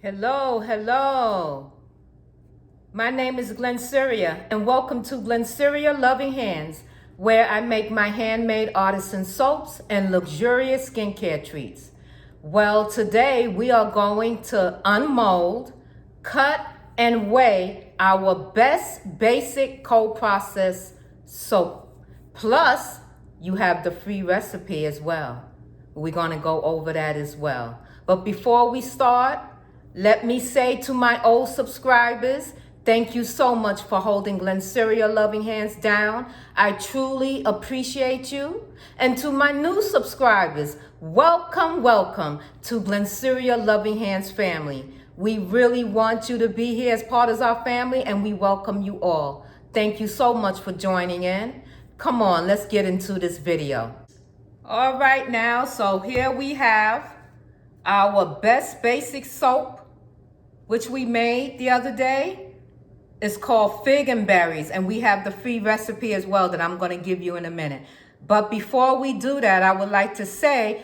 Hello, hello. My name is Glennceria, and welcome to Glennceria Loving Hands, where I make my handmade artisan soaps and luxurious skincare treats. Well, today we are going to unmold, cut, and weigh our best basic cold process soap. Plus, you have the free recipe as well. We're going to go over that as well. But before we start, let me say to my old subscribers, thank you so much for holding Glennceria Loving Hands down. I truly appreciate you. And to my new subscribers, welcome, welcome to Glennceria Loving Hands family. We really want you to be here as part of our family, and we welcome you all. Thank you so much for joining in. Come on, let's get into this video. All right now, so here we have our best basic soap, which we made the other day. It's called Fig and Berries, and we have the free recipe as well that I'm going to give you in a minute. But before we do that, I would like to say,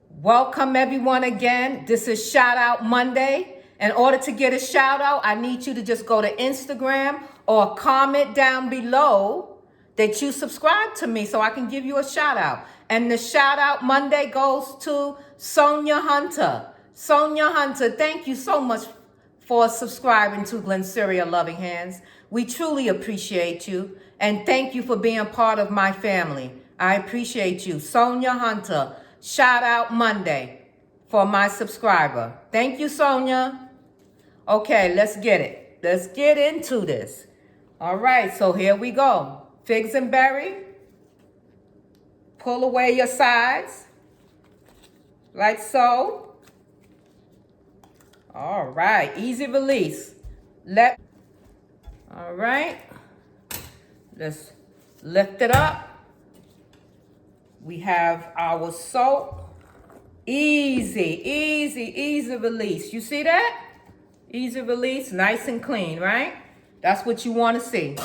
welcome everyone again. This is Shout Out Monday. In order to get a shout out, I need you to just go to Instagram or comment down below that you subscribe to me so I can give you a shout out. And the shout out Monday goes to Sonya Hunter. Sonya Hunter, thank you so much for subscribing to Glennceria Loving Hands. We truly appreciate you, and thank you for being part of my family. I appreciate you. Sonya Hunter, shout out Monday for my subscriber. Thank you, Sonya. Okay, let's get it. Let's get into this. All right, so here we go. Figs and berry. Pull away your sides, like so. All right, easy release. All right, let's lift it up. We have our soap. Easy release. You see that? Easy release, nice and clean, right? That's what you want to see.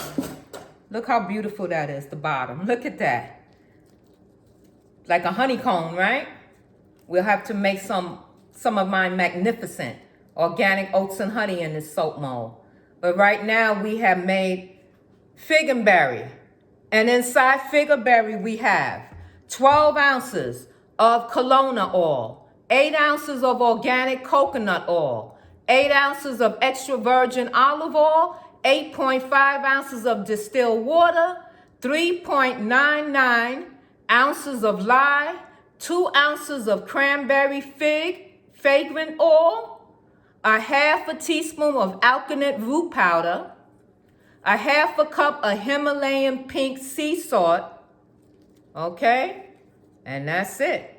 Look how beautiful that is, the bottom. Look at that. Like a honeycomb, right? We'll have to make some of mine magnificent organic oats and honey in this soap mold. But right now we have made fig and berry. And inside fig and berry we have 12 ounces of Canola Oil, 8 ounces of organic coconut oil, 8 ounces of extra virgin olive oil, 8.5 ounces of distilled water, 3.99 ounces of lye, 2 ounces of cranberry fig fragrance oil, a half a teaspoon of Alkarnet root powder, a half a cup of Himalayan pink sea salt, okay? And that's it.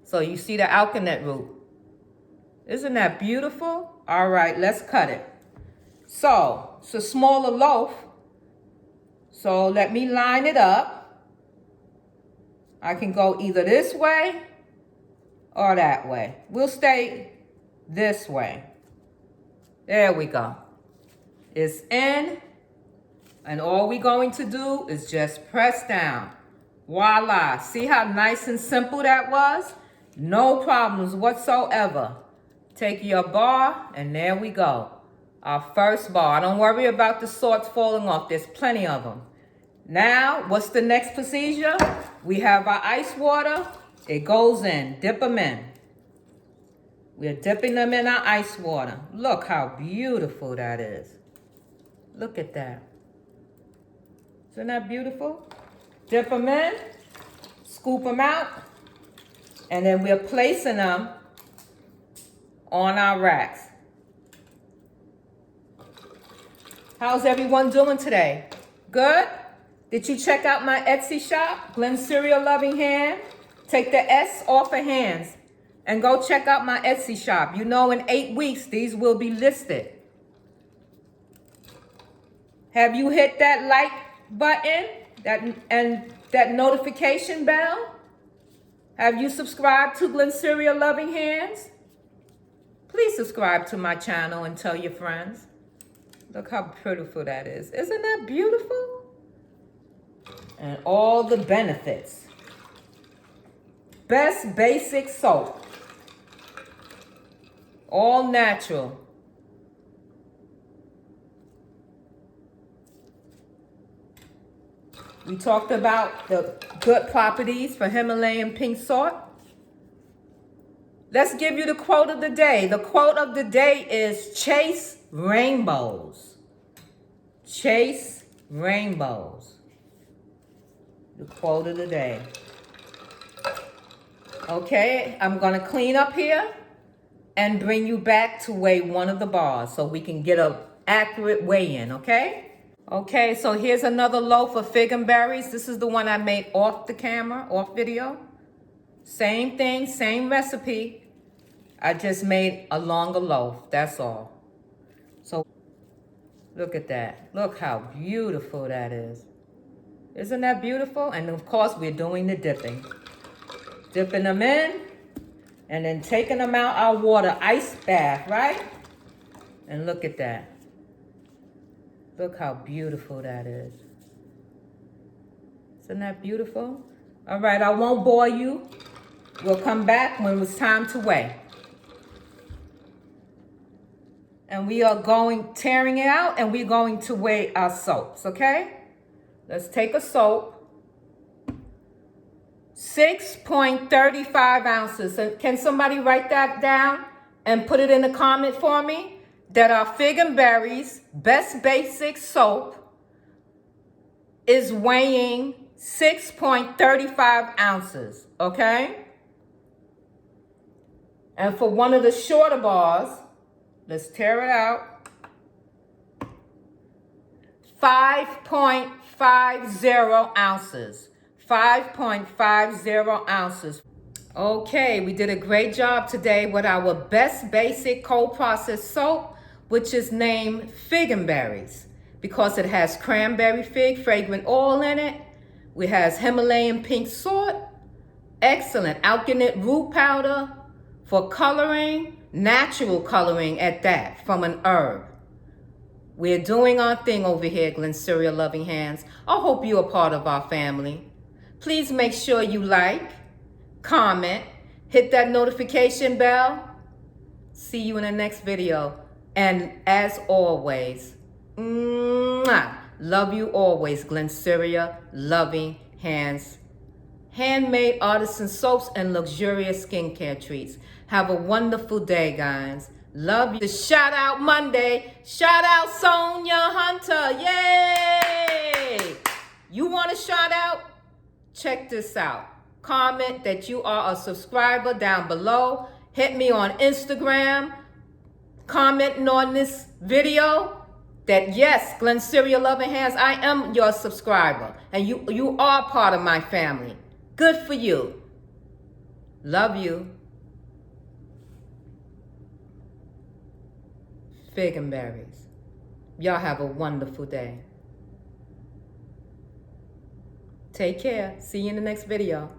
So you see the Alkarnet root. Isn't that beautiful? All right, let's cut it. So, it's a smaller loaf. So let me line it up. I can go either this way or that way. We'll stay this way. There we go. It's in. And all we're going to do is just press down. Voila. See how nice and simple that was? No problems whatsoever. Take your bar, and there we go. Our first bar. Don't worry about the sorts falling off. There's plenty of them. Now, what's the next procedure? We have our ice water. It goes in. Dip them in. We're dipping them in our ice water. Look how beautiful that is. Look at that. Isn't that beautiful? Dip them in. Scoop them out. And then we're placing them on our racks. How's everyone doing today? Good? Did you check out my Etsy shop, Glennceria Loving Hand? Take the S off of hands and go check out my Etsy shop. You know, in 8 weeks, these will be listed. Have you hit that like button and that notification bell? Have you subscribed to Glennceria Loving Hands? Please subscribe to my channel and tell your friends. Look how beautiful that is. Isn't that beautiful? And all the benefits. Best basic soap. All natural. We talked about the good properties for Himalayan pink salt. Let's give you the quote of the day. The quote of the day is chase rainbows. Chase rainbows. The quote of the day. Okay, I'm going to clean up here and bring you back to weigh one of the bars so we can get an accurate weigh-in, okay? Okay, so here's another loaf of fig and berries. This is the one I made off the camera, off video. Same thing, same recipe. I just made a longer loaf, that's all. So look at that. Look how beautiful that is. Isn't that beautiful? And of course, we're doing the dipping. Dipping them in and then taking them out our water ice bath, right? And look at that. Look how beautiful that is. Isn't that beautiful? All right, I won't bore you. We'll come back when it's time to weigh. And we are tearing it out, and we're going to weigh our soaps, okay? Let's take a soap. 6.35 ounces. So can somebody write that down and put it in the comment for me? That our Fig and Berries Best Basic Soap is weighing 6.35 ounces, okay? And for one of the shorter bars, let's tear it out. 5.50 ounces. 5.50 ounces. Okay, we did a great job today with our Best Basic Cold Processed Soap, which is named Fig and Berries because it has Cranberry Fig Fragrance Oil in it. We has Himalayan pink salt, excellent Alkarnet root powder for coloring, natural coloring at that, from an herb. We're doing our thing over here, Glennceria Loving Hands. I hope you're a part of our family. Please make sure you like, comment, hit that notification bell. See you in the next video. And as always, love you always, Glennceria Loving Hands. Handmade artisan soaps and luxurious skincare treats. Have a wonderful day, guys. Love you. The shout out Monday. Shout out Sonya Hunter. Yay! You want a shout out? Check this out. Comment that you are a subscriber down below. Hit me on Instagram. Commenting on this video that yes, Glennceria Loving Hands, I am your subscriber. And you are part of my family. Good for you. Love you. Fig and berries. Y'all have a wonderful day. Take care. See you in the next video.